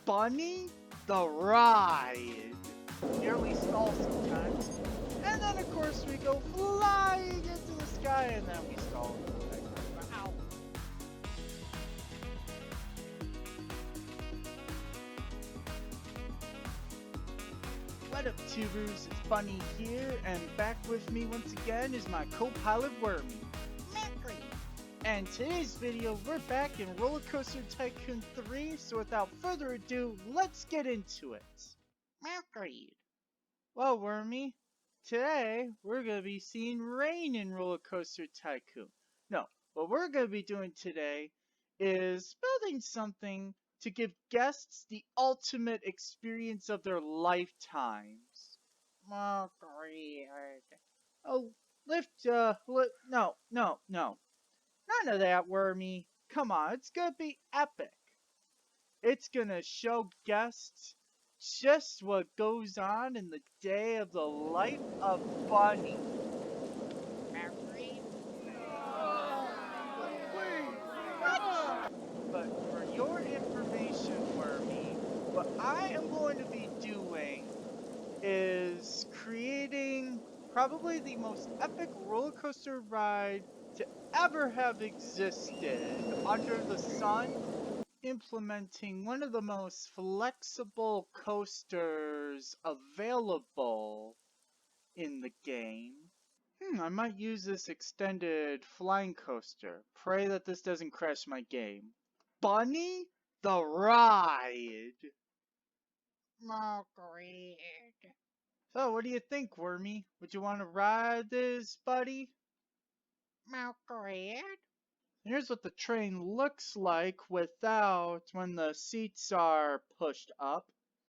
Bunny the ride. Nearly stall sometimes. And then of course we go flying into the sky and then we stall. Ow. What up, tubers? It's Bunny here, and back with me once again is my co-pilot Wormy. And today's video, we're back in Roller Coaster Tycoon 3, so without further ado, let's get into it. Agreed. Well, Wormy, today we're going to be seeing rain in Roller Coaster Tycoon. No, what we're going to be doing today is building something to give guests the ultimate experience of their lifetimes. Agreed. Oh, no. None of that, Wormy. Come on, it's gonna be epic. It's gonna show guests just what goes on in the day of the life of Bunny. But for your information, Wormy, what I am going to be doing is creating probably the most epic roller coaster ride to ever have existed under the sun, implementing one of the most flexible coasters available in the game. I might use this extended flying coaster. Pray that this doesn't crash my game. Bunny the Ride! Great. So, what do you think, Wormy? Would you want to ride this, buddy? Great. Here's what the train looks like without when the seats are pushed up.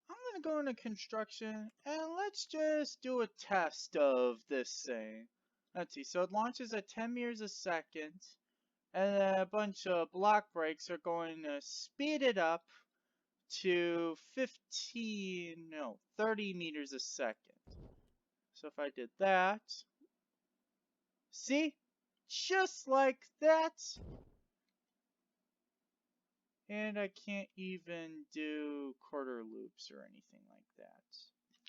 I'm gonna go into construction and let's just do a test of this thing. Let's see, so it launches at 10 meters a second, and then a bunch of block brakes are going to speed it up to 30 meters a second. So if I did that, see? Just like that. And I can't even do quarter loops or anything like that.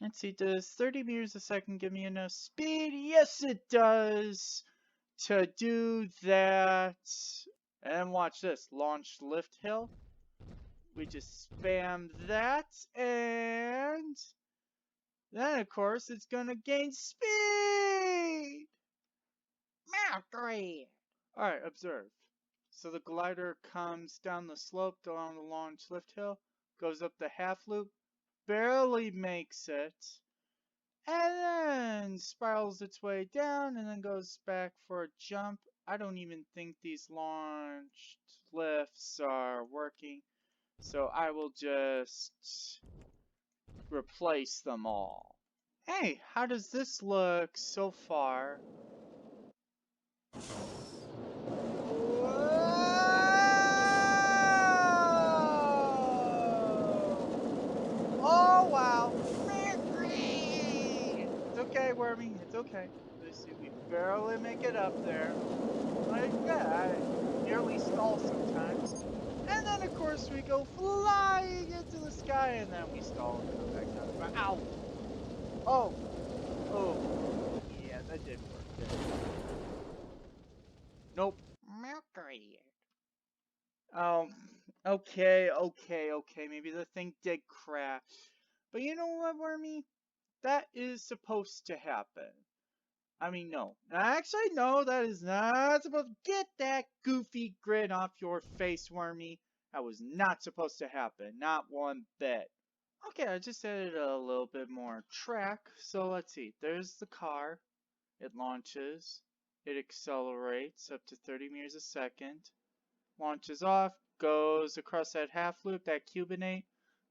Let's see, does 30 meters a second give me enough speed? Yes, it does to do that. And watch this, launch lift hill. We just spam that, and then of course it's gonna gain speed. Great. Alright, observe. So the glider comes down the slope along the launch lift hill, goes up the half loop, barely makes it, and then spirals its way down and then goes back for a jump. I don't even think these launched lifts are working, so I will just replace them all. Hey, how does this look so far? Oh, wow. It's okay, Wormy. It's okay. Let's see, we barely make it up there. Like that, I nearly stall sometimes. And then, of course, we go flying into the sky, and then we stall and come back down. Ow! Oh! Yeah, that did work. Didn't it? Nope. Mercury. Okay. Maybe the thing did crash. But you know what, Wormy? That is supposed to happen. I mean, no. Actually, no, that is not supposed to. Get that goofy grin off your face, Wormy. That was not supposed to happen. Not one bit. Okay, I just added a little bit more track. So let's see. There's the car. It launches. It accelerates up to 30 meters a second. Launches off. Goes across that half loop, that cubinate.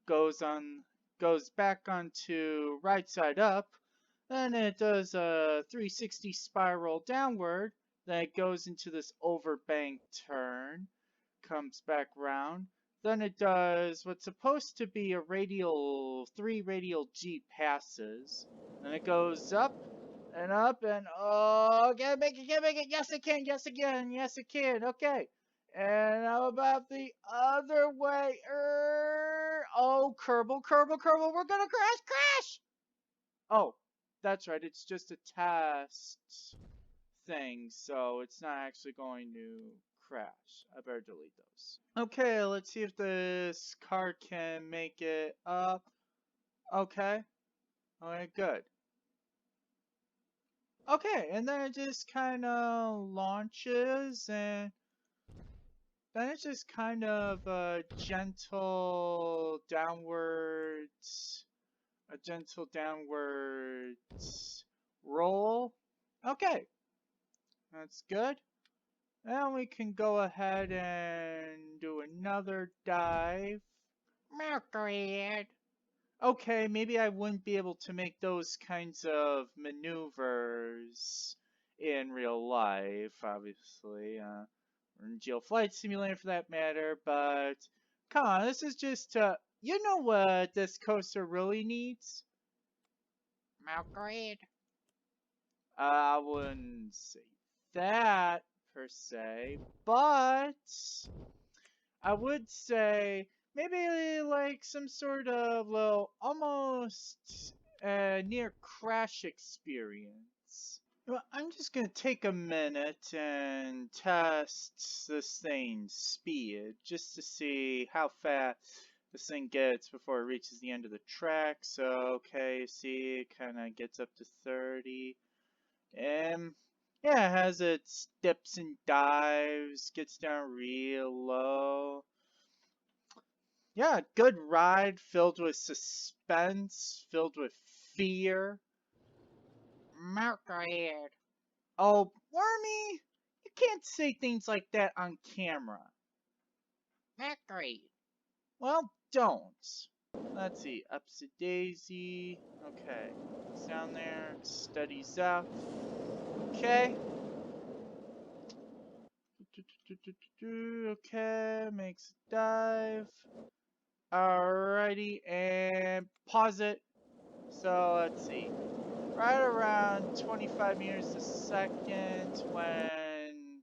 Goes back onto right side up. Then it does a 360 spiral downward. Then it goes into this overbank turn. Comes back round. Then it does what's supposed to be a three radial G passes. Then it goes up and oh, can't make it. Yes, it can. Yes, again. Yes, it can. Okay. And how about the other way? Oh, Kerbal, Kerbal, Kerbal, we're gonna crash! Oh, that's right, it's just a test thing, so it's not actually going to crash. I better delete those. Okay, let's see if this car can make it up. Okay. Alright, good. Okay, and then it just kind of launches, and then it's just kind of a gentle downwards, roll. Okay, that's good. Now we can go ahead and do another dive. Mercury. Okay, maybe I wouldn't be able to make those kinds of maneuvers in real life, obviously. Or in Geo Flight Simulator for that matter, but come on, this is just, you know what this coaster really needs? Malgrade. I wouldn't say that, per se, but I would say maybe like some sort of little almost near crash experience. Well, I'm just gonna take a minute and test this thing's speed just to see how fast this thing gets before it reaches the end of the track. So, okay, see, it kind of gets up to 30. And yeah, it has its dips and dives, gets down real low. Yeah, good ride filled with suspense, filled with fear. Margaret. Oh, Wormy, you can't say things like that on camera. Margaret. Well, don't. Let's see, ups a daisy. Okay, it's down there, studies out. Okay. Okay, makes a dive. Alrighty, and pause it. So let's see. Right around 25 meters a second when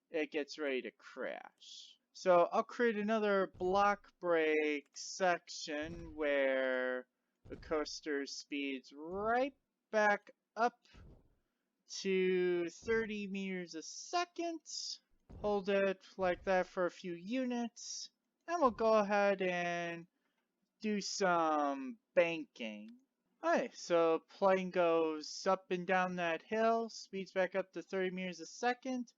it gets ready to crash. So I'll create another block break section where the coaster speeds right back up to 30 meters a second. Hold it like that for a few units. And we'll go ahead and do some banking. Alright, so plane goes up and down that hill, speeds back up to 30 meters a second,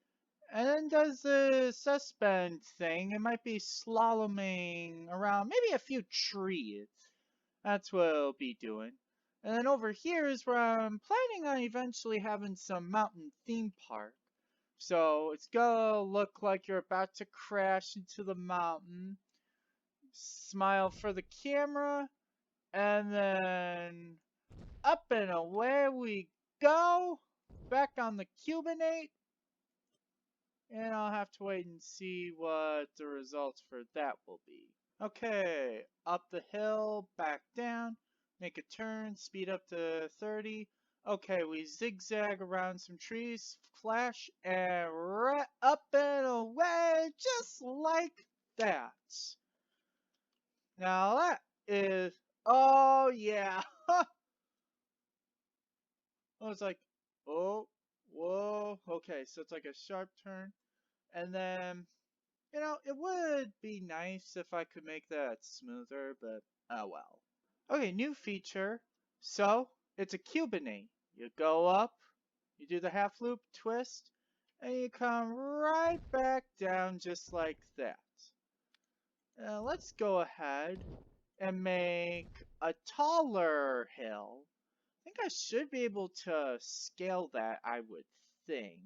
and then does the suspend thing. It might be slaloming around maybe a few trees. That's what it'll be doing. And then over here is where I'm planning on eventually having some mountain theme park. So it's gonna look like you're about to crash into the mountain. Smile for the camera, and then up and away we go. Back on the Cubinate. And I'll have to wait and see what the results for that will be. Okay, up the hill, back down, make a turn, speed up to 30. Okay, we zigzag around some trees, flash, and right up and away, just like that. Now that is, oh yeah. I was like, oh, whoa. Okay, so it's like a sharp turn. And then, you know, it would be nice if I could make that smoother, but oh well. Okay, new feature. So, it's a Cubinate. You go up, you do the half loop twist, and you come right back down just like that. Let's go ahead and make a taller hill. I think I should be able to scale that, I would think.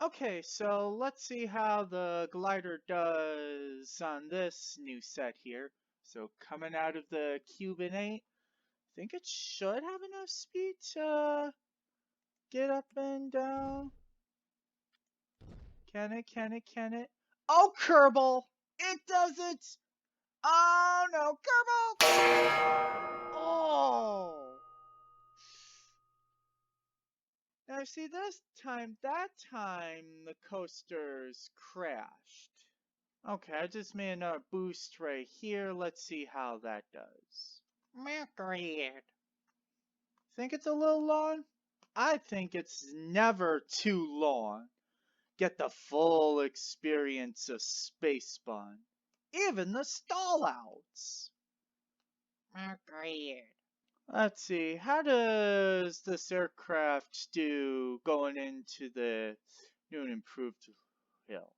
Okay, so let's see how the glider does on this new set here. So coming out of the Cubinate, I think it should have enough speed to get up and down. Can it, can it, can it? Oh, Kerbal! It doesn't! Oh no, Kerbal! Oh! see that time the coasters crashed. Okay, I just made another boost right here. Let's see how that does. Great. Think it's a little long? I think it's never too long. Get the full experience of Spaceban. Even the stall outs. Great. Let's see, how does this aircraft do going into the new and improved hill?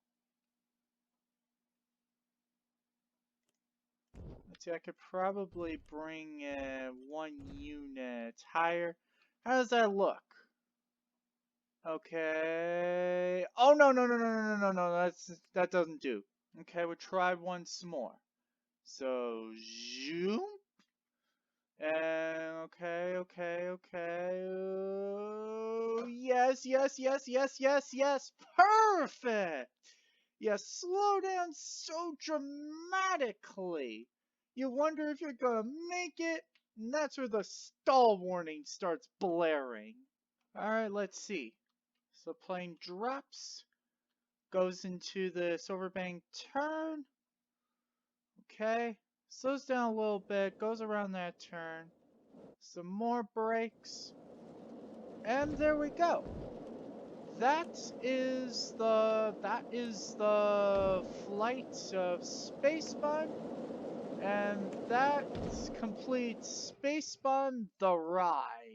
Let's see, I could probably bring one unit higher. How does that look? Okay. Oh, no, no, no, no, no, no, no, no, that doesn't do. Okay, we'll try once more. So, zoom. And okay, okay, okay. Yes, yes, yes, yes, yes, yes. Perfect. You slow down so dramatically. You wonder if you're gonna make it, and that's where the stall warning starts blaring. Alright, let's see. So plane drops, goes into the Silverbank turn. Okay, slows down a little bit, goes around that turn. Some more brakes. And there we go. That is the flight of Spaceban, and that completes Spaceban the ride.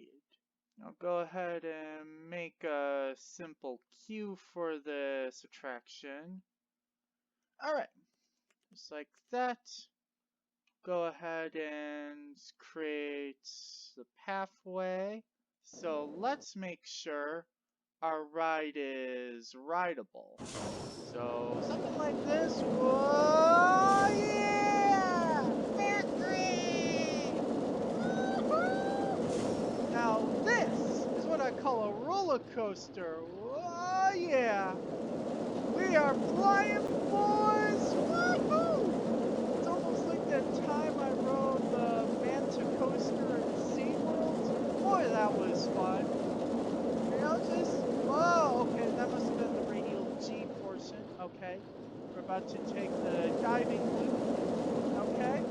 I'll go ahead and make a simple cue for the subtraction. Alright, just like that. Go ahead and create the pathway. So let's make sure our ride is rideable. So something like this. Whoa, yeah! Now this is what I call a roller coaster. Whoa, yeah! We are flying, boys! Woohoo! It's almost like that time I rode the Manta coaster at SeaWorld. Boy, that was fun. You know, just, whoa, okay, that must have been the radial G portion. Okay, we're about to take the diving loop. Okay,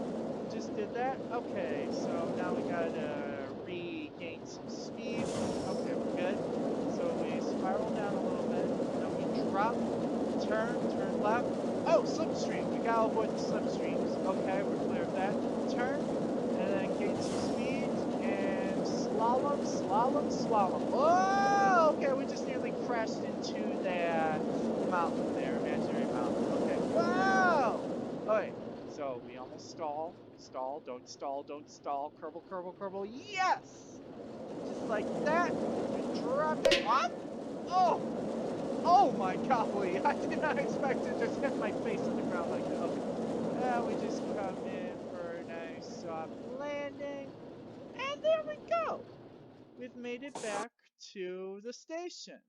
just did that. Okay, so now we gotta regain some speed. Okay, we're good. So we spiral down a little bit, then we drop, turn left. Oh, slipstream. We gotta avoid the slipstreams. Okay, we're clear of that. Turn, and then gain some speed, and slalom, slalom, slalom. Oh, okay, we just nearly crashed into that mountain there, imaginary mountain. Okay, whoa! Okay, so we almost stall, don't stall, don't stall, curble, curble, curble, yes! Just like that, we dropped it, what? Oh! Oh my golly, I did not expect to just hit my face on the ground like that. Okay, now we just come in for a nice soft landing, and there we go! We've made it back to the station.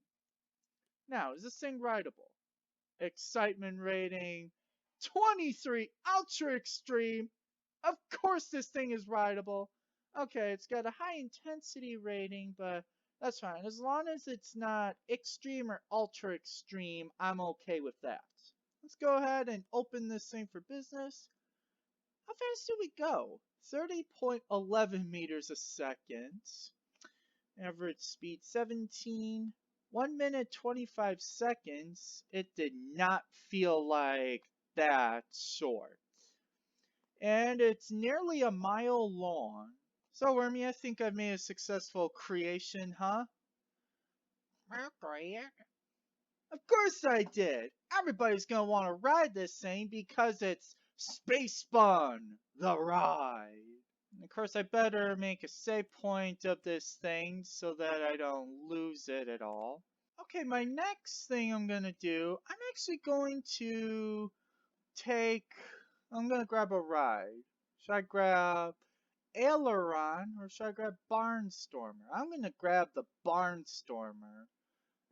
Now, is this thing rideable? Excitement rating 23 ultra extreme. Of course this thing is rideable. Okay, it's got a high intensity rating, but that's fine. As long as it's not extreme or ultra extreme, I'm okay with that. Let's go ahead and open this thing for business. How fast do we go? 30.11 meters a second. Average speed 17. 1 minute 25 seconds. It did not feel like that short. And it's nearly a mile long. So, Wormy, I think I've made a successful creation, huh? Of course I did! Everybody's gonna want to ride this thing because it's Spaceban, the ride. And of course, I better make a save point of this thing so that I don't lose it at all. Okay, my next thing I'm gonna do, I'm actually going to I'm gonna grab a ride. Should I grab Aileron or should I grab Barnstormer? I'm gonna grab the Barnstormer.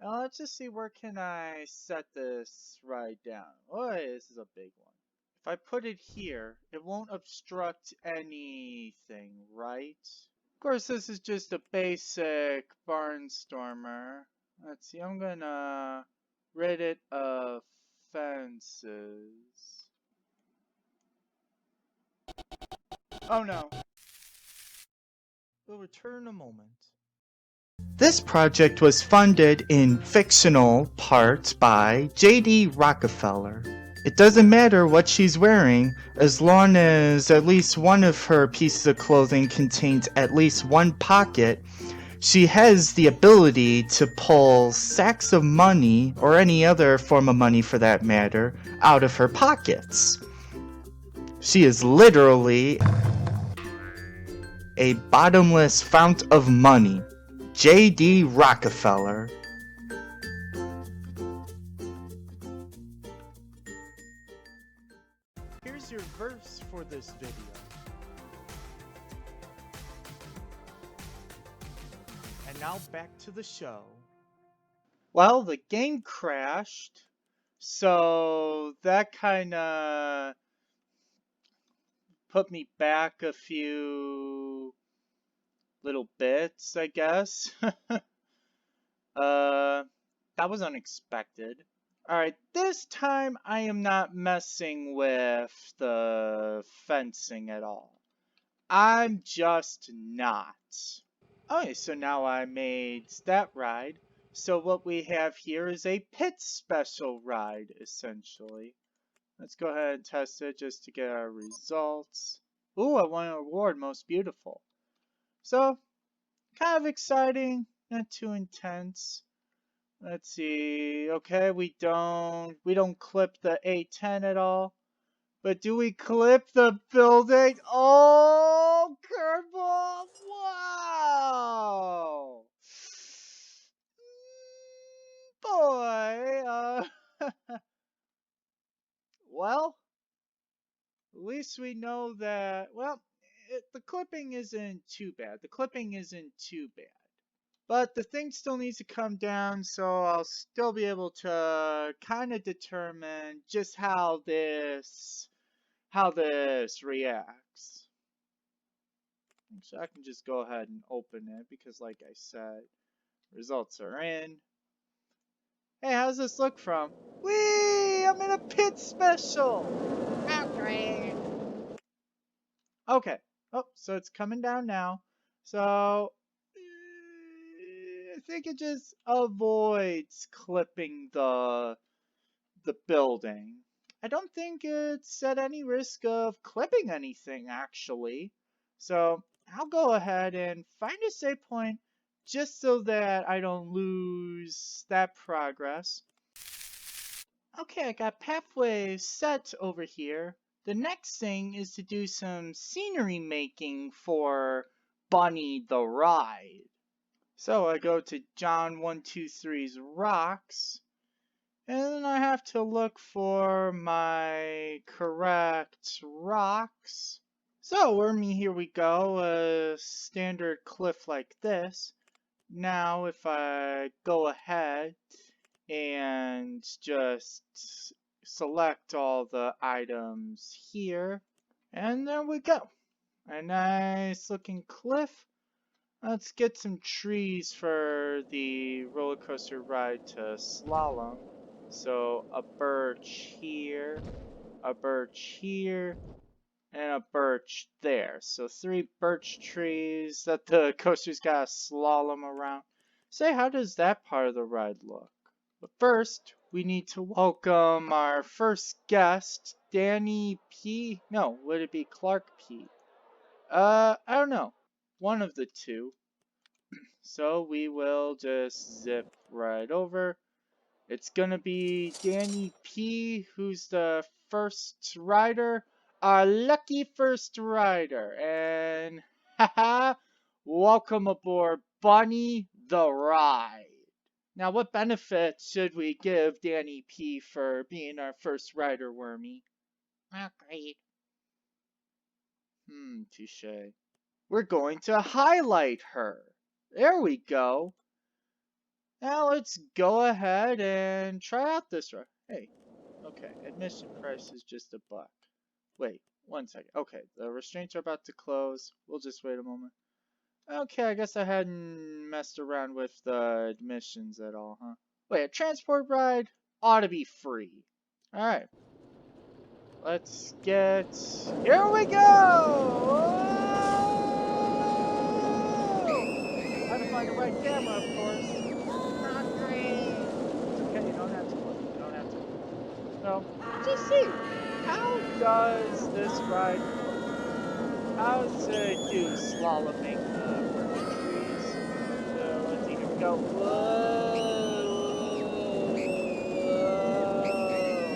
Now let's just see, where can I set this ride down? Oh, this is a big one. If I put it here, it won't obstruct anything, right? Of course, this is just a basic barnstormer. Let's see, I'm gonna rid it of fences. Oh no. We'll return in a moment. This project was funded in fictional part by J.D. Rockefeller. It doesn't matter what she's wearing, as long as at least one of her pieces of clothing contains at least one pocket. She has the ability to pull sacks of money, or any other form of money for that matter, out of her pockets. She is literally a bottomless fount of money. J.D. Rockefeller. Here's your verse for this video. And now back to the show. Well, the game crashed, so that kinda put me back a few little bits, I guess. That was unexpected. Alright, this time I am not messing with the fencing at all. I'm just not. Okay, so now I made that ride. So what we have here is a pit special ride, essentially. Let's go ahead and test it just to get our results. Ooh, I won an award, most beautiful. So, kind of exciting, not too intense. Let's see. Okay, we don't clip the A10 at all. But do we clip the building? Oh, curveball! Wow! Boy, well, at least we know that, well, the clipping isn't too bad. The clipping isn't too bad. But the thing still needs to come down, so I'll still be able to kind of determine just how this reacts. So I can just go ahead and open it because, like I said, results are in. Hey, how's this look from? Whee! I'm in a pit special! Okay. Okay. Oh, so it's coming down now. So I think it just avoids clipping the building. I don't think it's at any risk of clipping anything, actually. So I'll go ahead and find a save point just so that I don't lose that progress. Okay, I got pathways set over here. The next thing is to do some scenery making for Bunny the Ride. So I go to John123's rocks, and then I have to look for my correct rocks. So, Wormy, here we go, a standard cliff like this. Now, if I go ahead and just select all the items here, and there we go. A nice looking cliff. Let's get some trees for the roller coaster ride to slalom. So a birch here, a birch here, and a birch there. So 3 birch trees that the coaster's got to slalom around. Say, how does that part of the ride look? But first, we need to welcome our first guest, Danny P. No, would it be Clark P? I don't know. One of the two. So we will just zip right over. It's gonna be Danny P, who's the first rider, our lucky first rider. And haha, welcome aboard Bunny the Ride. Now, what benefits should we give Danny P for being our first rider, Wormy? Oh, great. Touche. We're going to highlight her. There we go. Now let's go ahead and try out this ride. Hey, okay, admission price is just $1. Wait, 1 second. Okay, the restraints are about to close. We'll just wait a moment. Okay, I guess I hadn't messed around with the admissions at all, huh? Wait, a transport ride ought to be free. Alright. Let's get... Here we go! Oh! How to find the right camera, of course. Not great. It's okay, you don't have to look. You don't have to look. So, let's just see. How does this ride work? How's it do slaloming the birch trees? So, let's see, here we go. Whoa!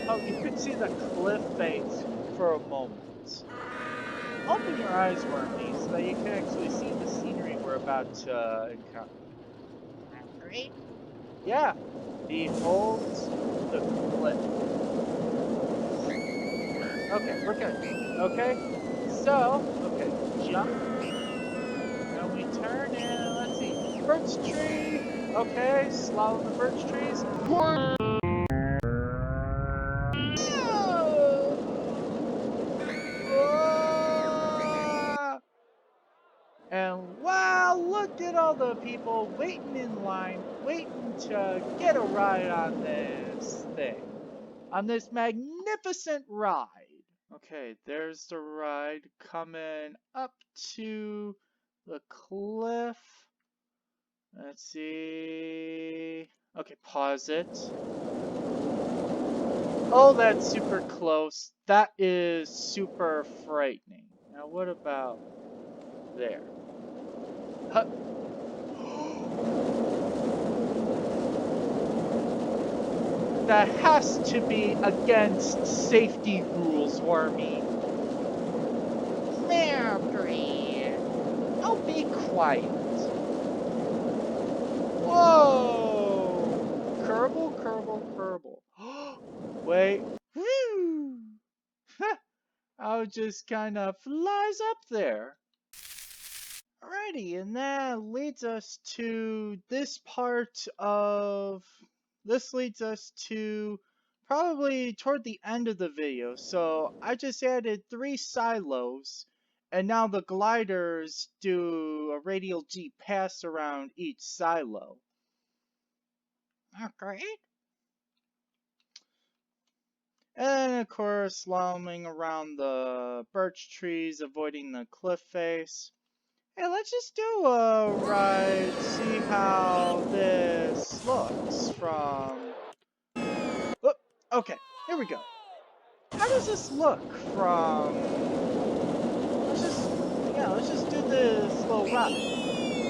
Oh, you could see the cliff face for a moment. Open your eyes, Wormy, so that you can actually see the scenery we're about to encounter. Great. Yeah, behold the cliff. Okay, we're good. Okay, so, okay, jump. And we turn and let's see. Birch tree. Okay, slalom the birch trees. Whoa! And wow, look at all the people waiting in line, waiting to get a ride on this thing. On this magnificent ride. Okay, there's the ride coming up to the cliff. Let's see. Okay, pause it. Oh, that's super close. That is super frightening. Now, what about there? Huh. That has to be against safety rules, Wormy. Mercury. I'll be quiet. Whoa! Kerbal, Kerbal, Kerbal. Wait. Woo! I just kind of flies up there. Alrighty, and that leads us to this part of... This leads us to probably toward the end of the video. So I just added 3 silos, and now the gliders do a radial G pass around each silo. Okay. And of course, slaloming around the birch trees, avoiding the cliff face. Hey, let's just do a ride, see how this looks from... Oh, okay, here we go. How does this look from... Let's just do this little ride.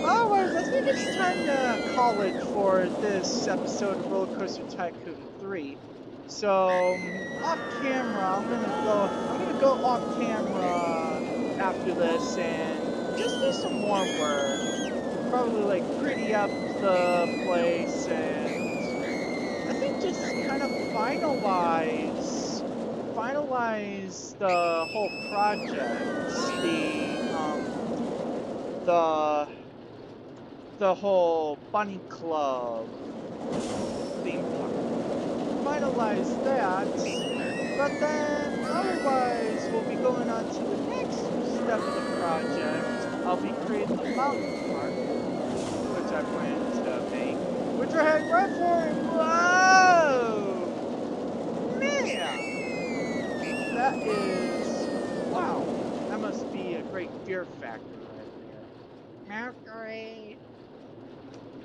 Alright, I think it's time to call it for this episode of Roller Coaster Tycoon 3. So, off camera, I'm gonna go off camera after this and just do some more work. Probably like pretty up the place and I think just kind of finalize the whole project. The whole bunny club theme park. Finalize that, but then otherwise we'll be going on to the next step of the project. I'll be creating the mountain park, which I plan to make, which we're heading right for. Whoa! Man! That is... Wow! That must be a great fear factor right there. Mercury!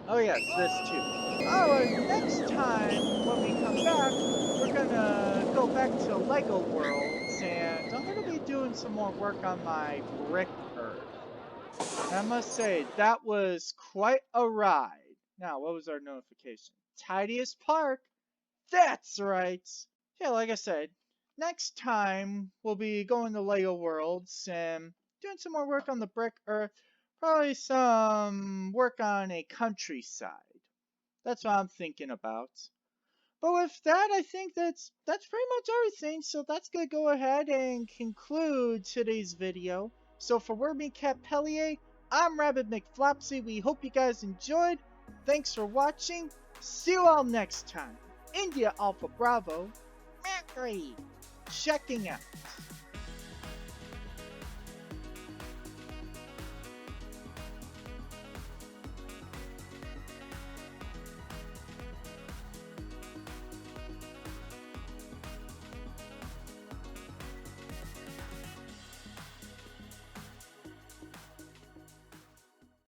Oh yes, this too. Alright, next time when we come back, we're gonna go back to Lego Worlds, and I'm gonna be doing some more work on my brick earth. And I must say, that was quite a ride. Now, what was our notification? Tidiest park? That's right! Yeah, like I said, next time we'll be going to Lego Worlds and doing some more work on the brick earth. Probably some work on a countryside. That's what I'm thinking about. But with that, I think that's pretty much everything. So that's gonna go ahead and conclude today's video. So for Wormy Cat Pellier, I'm Rabbit McFlopsy. We hope you guys enjoyed. Thanks for watching. See you all next time. India Alpha Bravo, Mercury, checking out.